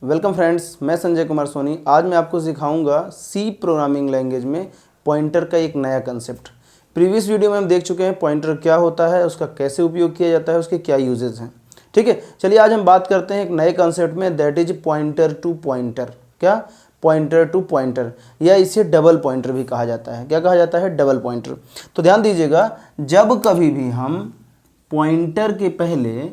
Welcome friends, मैं संजय कुमार सोनी। आज मैं आपको सिखाऊंगा सी प्रोग्रामिंग लैंग्वेज में पॉइंटर का एक नया कंसेप्ट। प्रीवियस वीडियो में हम देख चुके हैं पॉइंटर क्या होता है, उसका कैसे उपयोग किया जाता है, उसके क्या यूजेस हैं। ठीक है, चलिए आज हम बात करते हैं एक नए कंसेप्ट में, that is pointer to pointer. क्या? पॉइंटर टू पॉइंटर, या इसे डबल पॉइंटर भी कहा जाता है। क्या कहा जाता है? Double pointer. तो ध्यान दीजिएगा, जब कभी भी हम पॉइंटर के पहले,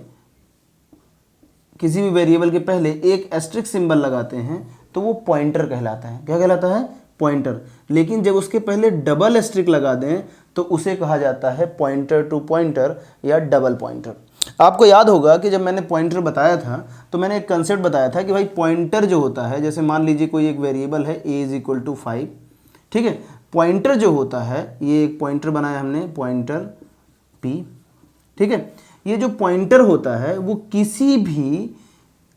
किसी भी वेरिएबल के पहले एक एस्ट्रिक सिंबल लगाते हैं तो वो पॉइंटर कहलाता है। क्या कहलाता है? पॉइंटर। लेकिन जब उसके पहले डबल एस्ट्रिक लगा दें तो उसे कहा जाता है पॉइंटर टू पॉइंटर या डबल पॉइंटर। आपको याद होगा कि जब मैंने पॉइंटर बताया था तो मैंने एक कंसेप्ट बताया था कि भाई पॉइंटर जो होता है, जैसे मान लीजिए कोई एक वेरिएबल है a इज इक्वल टू 5। ठीक है, पॉइंटर जो होता है, ये एक पॉइंटर बनाया हमने, पॉइंटर p। ठीक है, ये जो पॉइंटर होता है वो किसी भी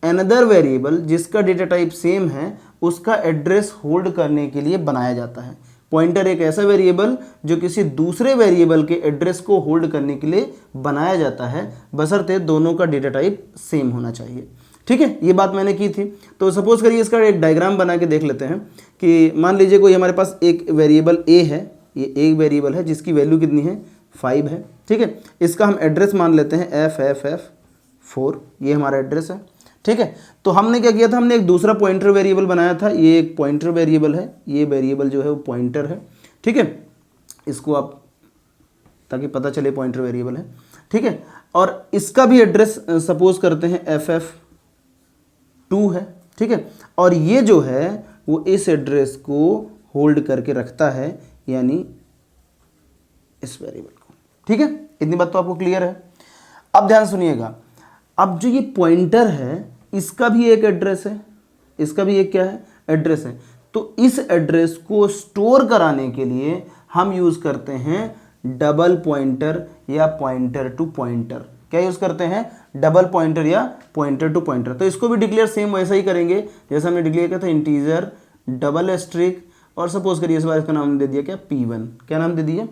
अनदर वेरिएबल जिसका डेटा टाइप सेम है उसका एड्रेस होल्ड करने के लिए बनाया जाता है। पॉइंटर एक ऐसा वेरिएबल जो किसी दूसरे वेरिएबल के एड्रेस को होल्ड करने के लिए बनाया जाता है, बशर्ते दोनों का डेटा टाइप सेम होना चाहिए। ठीक है, ये बात मैंने की थी। तो सपोज करिए इसका एक डायग्राम बना के देख लेते हैं कि मान लीजिए कोई हमारे पास एक वेरिएबल a है, ये एक वेरिएबल है जिसकी वैल्यू कितनी है? 5 है। ठीक है, इसका हम एड्रेस मान लेते हैं FFF4, ये हमारा एड्रेस है। ठीक है, तो हमने क्या किया था, हमने एक दूसरा पॉइंटर वेरिएबल बनाया था। ये एक पॉइंटर वेरिएबल है, ये वेरिएबल जो है वो पॉइंटर है। ठीक है, इसको आप, ताकि पता चले पॉइंटर वेरिएबल है। ठीक है, और इसका भी एड्रेस सपोज करते हैं FF2 है। ठीक है, और ये जो है वो इस एड्रेस को होल्ड करके रखता है, यानी इस वेरिएबल को। ठीक है, इतनी बात तो आपको क्लियर है। अब ध्यान सुनिएगा, अब जो ये पॉइंटर है इसका भी एक एड्रेस है, इसका भी एक क्या है? एड्रेस है। तो इस एड्रेस को स्टोर कराने के लिए हम यूज करते हैं डबल पॉइंटर या पॉइंटर टू पॉइंटर। क्या यूज करते हैं? डबल पॉइंटर या पॉइंटर टू पॉइंटर। तो इसको भी डिक्लेयर सेम वैसा ही करेंगे जैसा हमने डिक्लेयर किया था, इंटीजर डबल एस्ट्रिक, और सपोज करिए इस बार इसका नाम दे दिया क्या? P1। क्या नाम दे दिया?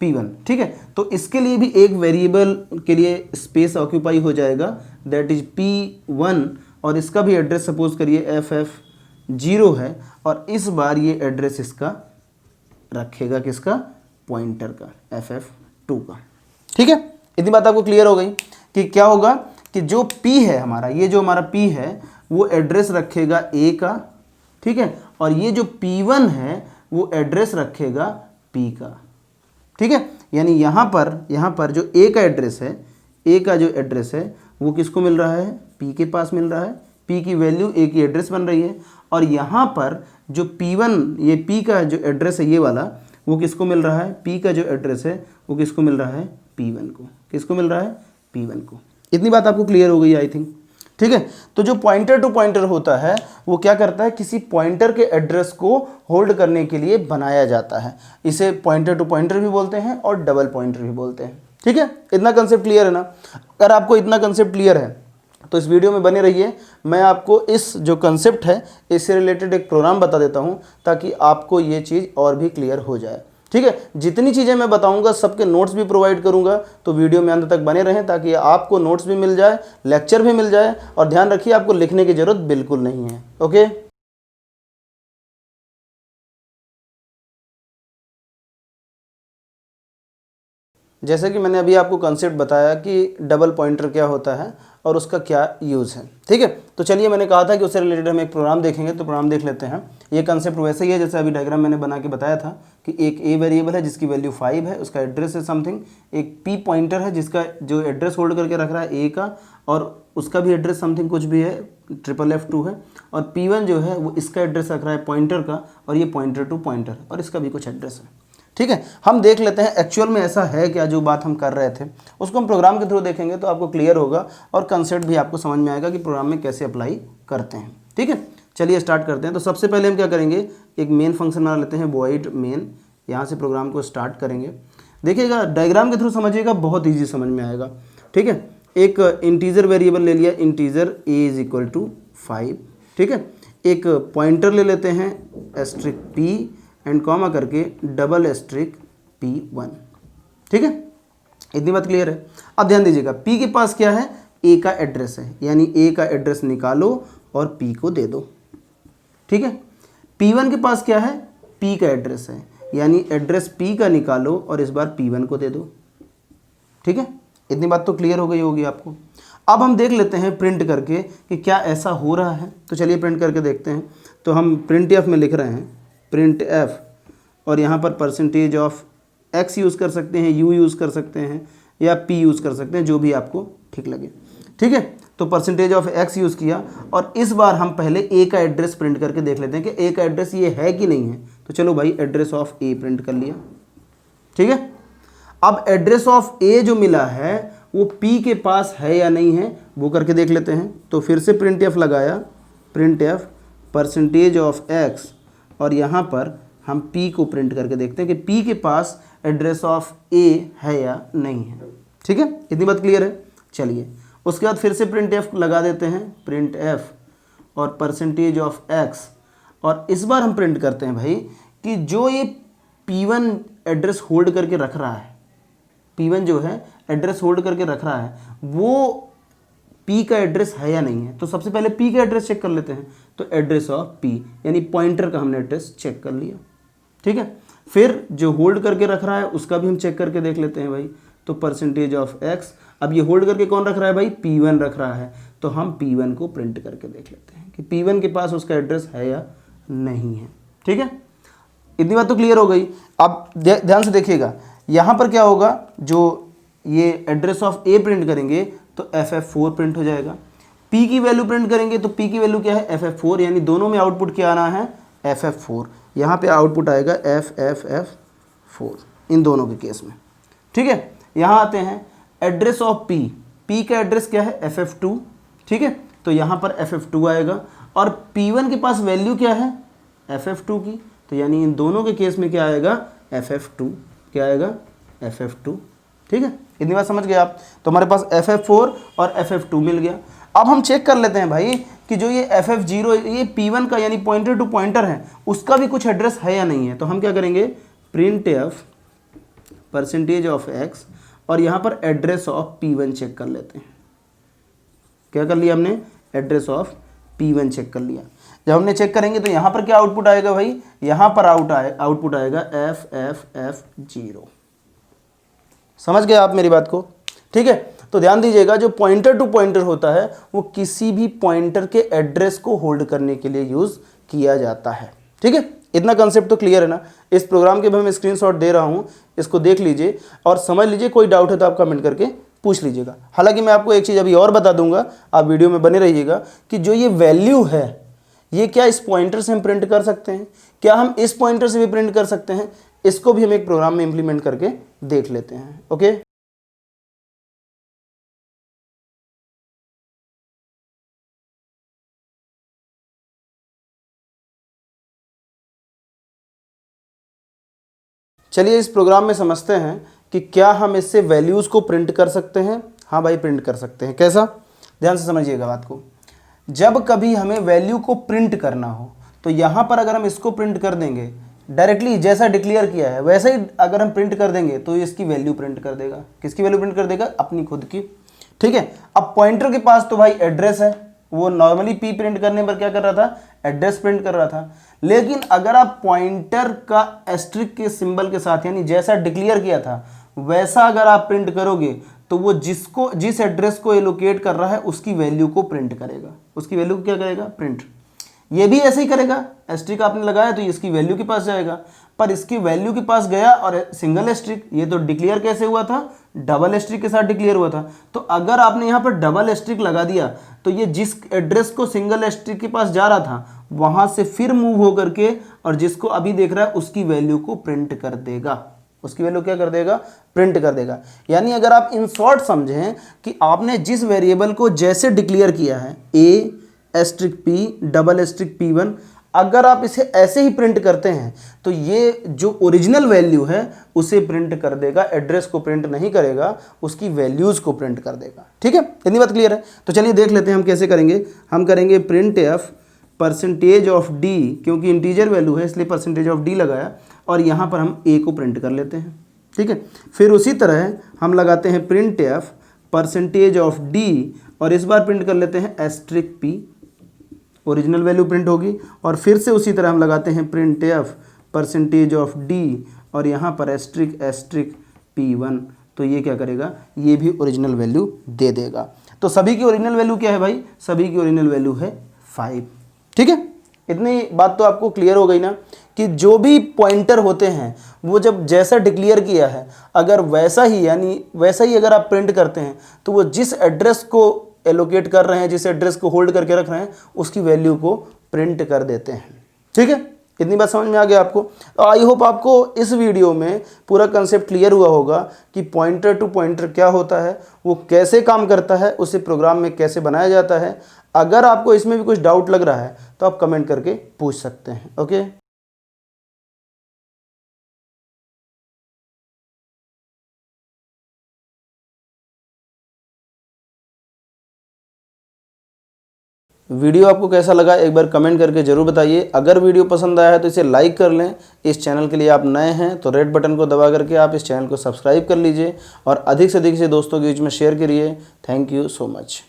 P1। ठीक है, तो इसके लिए भी एक वेरिएबल के लिए स्पेस ऑक्यूपाई हो जाएगा, दैट इज P1, और इसका भी एड्रेस सपोज करिए FF0 है, और इस बार ये एड्रेस इसका रखेगा, किसका? पॉइंटर का, FF2 का। ठीक है, इतनी बात आपको क्लियर हो गई कि क्या होगा कि जो P है हमारा, ये जो हमारा P है वो एड्रेस रखेगा A का। ठीक है, और ये जो P1 है वो एड्रेस रखेगा P का। ठीक है, यानी यहाँ पर जो A का एड्रेस है, A का जो एड्रेस है वो किसको मिल रहा है? P के पास मिल रहा है। P की वैल्यू A की एड्रेस बन रही है, और यहाँ पर जो P1, ये P का जो एड्रेस है ये वाला, वो किसको मिल रहा है? P का जो एड्रेस है वो किसको मिल रहा है? P1 को। किसको मिल रहा है? P1 को। इतनी बात आपको क्लियर हो गई आई थिंक। ठीक है, तो जो पॉइंटर टू पॉइंटर होता है वो क्या करता है? किसी पॉइंटर के एड्रेस को होल्ड करने के लिए बनाया जाता है। इसे पॉइंटर टू पॉइंटर भी बोलते हैं और डबल पॉइंटर भी बोलते हैं। ठीक है, इतना कंसेप्ट क्लियर है ना? अगर आपको इतना कंसेप्ट क्लियर है तो इस वीडियो में बने रहिए। मैं आपको इस जो कंसेप्ट है इससे रिलेटेड एक प्रोग्राम बता देता हूँ ताकि आपको ये चीज़ और भी क्लियर हो जाए। ठीक है, जितनी चीज़ें मैं बताऊंगा सबके नोट्स भी प्रोवाइड करूंगा, तो वीडियो में अंत तक बने रहें ताकि आपको नोट्स भी मिल जाए, लेक्चर भी मिल जाए, और ध्यान रखिए आपको लिखने की ज़रूरत बिल्कुल नहीं है। ओके, जैसे कि मैंने अभी आपको कंसेप्ट बताया कि डबल पॉइंटर क्या होता है और उसका क्या यूज़ है। ठीक है, तो चलिए, मैंने कहा था कि उससे रिलेटेड हम एक प्रोग्राम देखेंगे, तो प्रोग्राम देख लेते हैं। ये कंसेप्ट वैसे ही है जैसे अभी डायग्राम मैंने बना के बताया था कि एक A वेरिएबल है जिसकी वैल्यू 5 है, उसका एड्रेस है समथिंग। एक P पॉइंटर है जिसका जो एड्रेस होल्ड करके रख रहा है A का, और उसका भी एड्रेस समथिंग कुछ भी है, FFF2 है। और P1 जो है वो इसका एड्रेस रख रहा है पॉइंटर का, और ये पॉइंटर टू पॉइंटर, और इसका भी कुछ एड्रेस है। ठीक है, हम देख लेते हैं एक्चुअल में ऐसा है क्या, जो बात हम कर रहे थे उसको हम प्रोग्राम के थ्रू देखेंगे तो आपको क्लियर होगा, और कंसेप्ट भी आपको समझ में आएगा कि प्रोग्राम में कैसे अप्लाई करते हैं। ठीक है, चलिए स्टार्ट करते हैं। तो सबसे पहले हम क्या करेंगे, एक मेन फंक्शन बना लेते हैं, वॉइड मेन। यहाँ से प्रोग्राम को स्टार्ट करेंगे। देखिएगा, डायग्राम के थ्रू समझिएगा, बहुत ईजी समझ में आएगा। ठीक है, एक इंटीजर वेरिएबल ले लिया, integer A is equal to 5। ठीक है, एक पॉइंटर ले लेते हैं एस्ट्रिक P एंड कॉमा करके डबल एस्ट्रिक P1। ठीक है, इतनी बात क्लियर है। अब ध्यान दीजिएगा, P के पास क्या है? A का एड्रेस है, यानी A का एड्रेस निकालो और p को दे दो। ठीक है, p1 के पास क्या है, p का एड्रेस है, यानी एड्रेस p का निकालो और इस बार p1 को दे दो। ठीक है, इतनी बात तो क्लियर हो गई होगी आपको। अब हम देख लेते हैं प्रिंट करके कि क्या ऐसा हो रहा है। तो चलिए प्रिंट करके देखते हैं। तो हम प्रिंट एफ में लिख रहे हैं प्रिंट एफ, और यहाँ पर परसेंटेज ऑफ x यूज़ कर सकते हैं, u यूज़ कर सकते हैं या p यूज़ कर सकते हैं, जो भी आपको ठीक लगे। ठीक है, तो परसेंटेज ऑफ x यूज़ किया और इस बार हम पहले a का एड्रेस प्रिंट करके देख लेते हैं कि a का एड्रेस ये है कि नहीं है। तो चलो भाई एड्रेस ऑफ a प्रिंट कर लिया। ठीक है, अब एड्रेस ऑफ a जो मिला है वो p के पास है या नहीं है वो करके देख लेते हैं। तो फिर से प्रिंट एफ लगाया, print f percentage of x, और यहाँ पर हम p को प्रिंट करके देखते हैं कि p के पास एड्रेस ऑफ a है या नहीं है। ठीक है, इतनी बात क्लियर है। चलिए उसके बाद फिर से प्रिंट एफ लगा देते हैं, प्रिंट एफ और परसेंटेज ऑफ x, और इस बार हम प्रिंट करते हैं भाई कि जो ये p1 एड्रेस होल्ड करके रख रहा है, p1 जो है एड्रेस होल्ड करके रख रहा है, वो p का एड्रेस है या नहीं है। तो सबसे पहले p का एड्रेस चेक कर लेते हैं। तो एड्रेस ऑफ p यानी पॉइंटर का हमने एड्रेस चेक कर लिया। ठीक है, फिर जो होल्ड करके रख रहा है उसका भी हम चेक करके देख लेते हैं भाई। तो परसेंटेज ऑफ x, अब ये होल्ड करके कौन रख रहा है भाई, p1 रख रहा है। तो हम p1 को प्रिंट करके देख लेते हैं कि p1 के पास उसका एड्रेस है या नहीं है। ठीक है, इतनी बात तो क्लियर हो गई। अब ध्यान से देखिएगा, यहाँ पर क्या होगा, जो ये एड्रेस ऑफ a प्रिंट करेंगे तो ff4 प्रिंट हो जाएगा। p की वैल्यू प्रिंट करेंगे तो p की वैल्यू क्या है, ff4, यानी दोनों में आउटपुट क्या आना है, ff4। यहाँ पे आउटपुट आएगा ff4 इन दोनों के केस में। ठीक है, यहाँ आते हैं एड्रेस ऑफ p का एड्रेस क्या है, ff2। ठीक है, तो यहाँ पर ff2 आएगा और p1 के पास वैल्यू क्या है, ff2 की, तो यानी इन दोनों के केस में क्या आएगा, ff2। क्या आएगा, ff2। ठीक है, इतनी बात समझ गए आप। तो हमारे पास ff4 और ff2 मिल गया। अब हम चेक कर लेते हैं भाई कि जो ये ff0 ये p1 का यानी पॉइंटर टू पॉइंटर है उसका भी कुछ एड्रेस है या नहीं है। तो हम क्या करेंगे, print f percentage of x और यहाँ पर एड्रेस ऑफ p1 चेक कर लेते हैं। क्या कर लिया हमने, एड्रेस ऑफ p1 चेक कर लिया। जब हमने चेक करेंगे तो यहाँ पर क्या आउटपुट आएगा भाई, यहाँ पर आउटपुट आएगा ff0। समझ गए आप मेरी बात को। ठीक है, तो ध्यान दीजिएगा, जो पॉइंटर टू पॉइंटर होता है वो किसी भी पॉइंटर के एड्रेस को होल्ड करने के लिए यूज किया जाता है। ठीक है, इतना कंसेप्ट तो क्लियर है ना। इस प्रोग्राम के भी मैं स्क्रीनशॉट दे रहा हूँ, इसको देख लीजिए और समझ लीजिए। कोई डाउट है तो आप कमेंट करके पूछ लीजिएगा। हालांकि मैं आपको एक चीज़ अभी और बता दूंगा, आप वीडियो में बने रहिएगा, कि जो ये वैल्यू है ये क्या इस पॉइंटर से हम प्रिंट कर सकते हैं, क्या हम इस पॉइंटर से भी प्रिंट कर सकते हैं, इसको भी हम एक प्रोग्राम में इंप्लीमेंट करके देख लेते हैं। ओके, चलिए इस प्रोग्राम में समझते हैं कि क्या हम इससे वैल्यूज़ को प्रिंट कर सकते हैं। हाँ भाई, प्रिंट कर सकते हैं। कैसा, ध्यान से समझिएगा बात को। जब कभी हमें वैल्यू को प्रिंट करना हो तो यहाँ पर अगर हम इसको प्रिंट कर देंगे डायरेक्टली, जैसा डिक्लेयर किया है वैसे ही अगर हम प्रिंट कर देंगे तो इसकी वैल्यू प्रिंट कर देगा। किसकी वैल्यू प्रिंट कर देगा, अपनी खुद की। ठीक है, अब पॉइंटर के पास तो भाई एड्रेस है, वो नॉर्मली p प्रिंट करने पर क्या कर रहा था, एड्रेस प्रिंट कर रहा था। लेकिन अगर आप पॉइंटर का एस्ट्रिक के सिंबल के साथ, यानी जैसा डिक्लेयर किया था वैसा अगर आप प्रिंट करोगे तो वो जिस एड्रेस को एलोकेट कर रहा है उसकी वैल्यू को प्रिंट करेगा। उसकी वैल्यू को क्या करेगा, प्रिंट। ये भी ऐसे ही करेगा, एस्ट्रिक आपने लगाया तो इसकी वैल्यू के पास जाएगा, पर इसकी वैल्यू के पास गया और सिंगल एस्ट्रिक, ये तो डिक्लेयर कैसे हुआ था, डबल एस्ट्रिक के साथ डिक्लेयर हुआ था। तो अगर आपने यहाँ पर डबल एस्ट्रिक लगा दिया तो ये जिस एड्रेस को सिंगल एस्ट्रिक के पास जा रहा था वहां से फिर मूव होकर के और जिसको अभी देख रहा है उसकी वैल्यू को प्रिंट कर देगा। उसकी वैल्यू क्या कर देगा, प्रिंट कर देगा। यानी अगर आप इन शॉर्ट समझें कि आपने जिस वेरिएबल को जैसे डिक्लेयर किया है a asterisk p double asterisk p1, अगर आप इसे ऐसे ही प्रिंट करते हैं तो ये जो ओरिजिनल वैल्यू है उसे प्रिंट कर देगा, एड्रेस को प्रिंट नहीं करेगा, उसकी वैल्यूज़ को प्रिंट कर देगा। ठीक है, इतनी बात क्लियर है। तो चलिए देख लेते हैं हम कैसे करेंगे। हम करेंगे print f percentage of d, क्योंकि इंटीजर वैल्यू है इसलिए परसेंटेज ऑफ d लगाया, और यहाँ पर हम a को प्रिंट कर लेते हैं। ठीक है, फिर उसी तरह हम लगाते हैं print f percentage of d और इस बार प्रिंट कर लेते हैं asterisk p। Original value print होगी। और फिर से उसी तरह हम लगाते हैं print f percentage of d और यहाँ पर एस्ट्रिक एस्ट्रिक P1, तो ये क्या करेगा, ये भी ओरिजिनल वैल्यू दे देगा। तो सभी की ओरिजिनल वैल्यू क्या है भाई, सभी की ओरिजिनल वैल्यू है 5। ठीक है, इतनी बात तो आपको क्लियर हो गई ना कि जो भी पॉइंटर होते हैं वो जब जैसा डिक्लेयर किया है अगर वैसा ही यानी वैसा ही अगर आप प्रिंट करते हैं तो वो जिस एड्रेस को एलोकेट कर रहे हैं, जिस एड्रेस को होल्ड करके रख रहे हैं, उसकी वैल्यू को प्रिंट कर देते हैं। ठीक है, इतनी बात समझ में आ गया आपको। आई होप आपको इस वीडियो में पूरा कंसेप्ट क्लियर हुआ होगा कि पॉइंटर टू पॉइंटर क्या होता है, वो कैसे काम करता है, उसे प्रोग्राम में कैसे बनाया जाता है। अगर आपको इसमें भी कुछ डाउट लग रहा है तो आप कमेंट करके पूछ सकते हैं। ओके, वीडियो आपको कैसा लगा एक बार कमेंट करके ज़रूर बताइए। अगर वीडियो पसंद आया है तो इसे लाइक कर लें। इस चैनल के लिए आप नए हैं तो रेड बटन को दबा करके आप इस चैनल को सब्सक्राइब कर लीजिए और अधिक से अधिक से दोस्तों के बीच में शेयर करिए। Thank you so much.